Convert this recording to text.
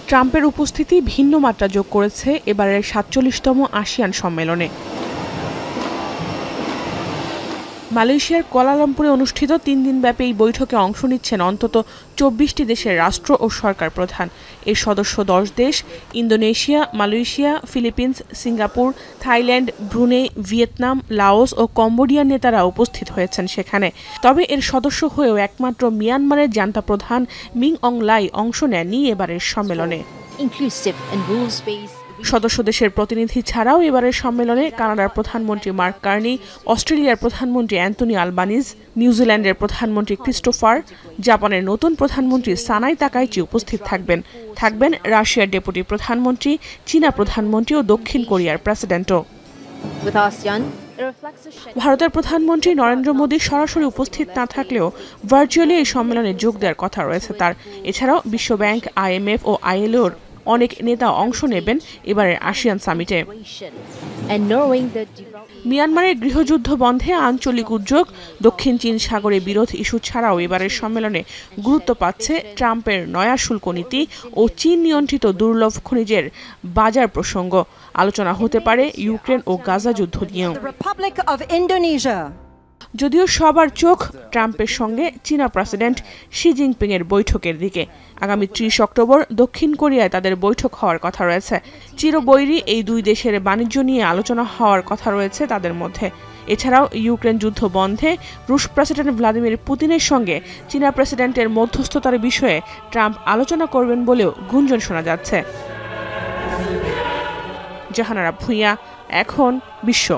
ট্রাম্পের উপস্থিতি ভিন্ন মাত্রা যোগ করেছে এবারের ৪৭তম আসিয়ান সম্মেলনে। মালয়েশিয়ার কুয়ালালামপুরে অনুষ্ঠিত ৩ দিনব্যাপী এই বৈঠকে অংশ নিচ্ছেন অন্তত ২৪টি দেশের রাষ্ট্র ও সরকার প্রধান। এর সদস্য ১০ দেশ Indonesia, Malaysia, Philippines, Singapore, Thailand, Brunei, Vietnam, Laos ও কম্বোডিয়ার নেতারা উপস্থিত হয়েছেন সেখানে। তবে এর সদস্য হয়েও একমাত্র মিয়ানমারের জান্তা প্রধান মিং অং লাই অংশ নেননি এবারের সম্মেলনে। সদস্য দেশের প্রতিনিধি ছাড়াও এবারের সম্মেলনে কানাডার প্রধানমন্ত্রী মার্ক কার্নি, অস্ট্রেলিয়ার প্রধানমন্ত্রী অ্যান্টনি আলবানিজ, নিউজিল্যান্ডের প্রধানমন্ত্রী ক্রিস্টোফার, জাপানের নতুন প্রধানমন্ত্রী সানাই তাকাইচি উপস্থিত থাকবেন রাশিয়ার ডেপুটি প্রধানমন্ত্রী, চীনা প্রধানমন্ত্রী ও দক্ষিণ কোরিয়ার প্রেসিডেন্টও। ভারতের প্রধানমন্ত্রী নরেন্দ্র মোদী সরাসরি উপস্থিত না থাকলেও ভার্চুয়ালি এই সম্মেলনে যোগ দেওয়ার কথা রয়েছে তার। এছাড়াও বিশ্বব্যাংক, IMF ও ILOর অনেক নেতা অংশ নেবেন এবারের আসিয়ান সামিটে। মিয়ানমারের গৃহযুদ্ধ বন্ধে আঞ্চলিক উদ্যোগ, দক্ষিণ চীন সাগরে বিরোধ ইস্যু ছাড়াও এবারের সম্মেলনে গুরুত্ব পাচ্ছে ট্রাম্পের নয়া শুল্ক নীতি ও চীন নিয়ন্ত্রিত দুর্লভ খনিজের বাজার প্রসঙ্গ। আলোচনা হতে পারে ইউক্রেন ও গাজা যুদ্ধ নিয়েও। যদিও সবার চোখ ট্রাম্পের সঙ্গে চীনা প্রেসিডেন্ট শি জিনপিং এর বৈঠকের দিকে। আগামী ৩০ অক্টোবর দক্ষিণ কোরিয়ায় তাদের বৈঠক হওয়ার কথা রয়েছে। চিরবৈরী এই দুই দেশের বাণিজ্য নিয়ে আলোচনা হওয়ার কথা রয়েছে তাদের মধ্যে। এছাড়াও ইউক্রেন যুদ্ধ বন্ধে রুশ প্রেসিডেন্ট ভ্লাদিমির পুতিনের সঙ্গে চীনা প্রেসিডেন্টের মধ্যস্থতার বিষয়ে ট্রাম্প আলোচনা করবেন বলেও গুঞ্জন শোনা যাচ্ছে। জাহানারা ভুঁইয়া, এখন বিশ্ব।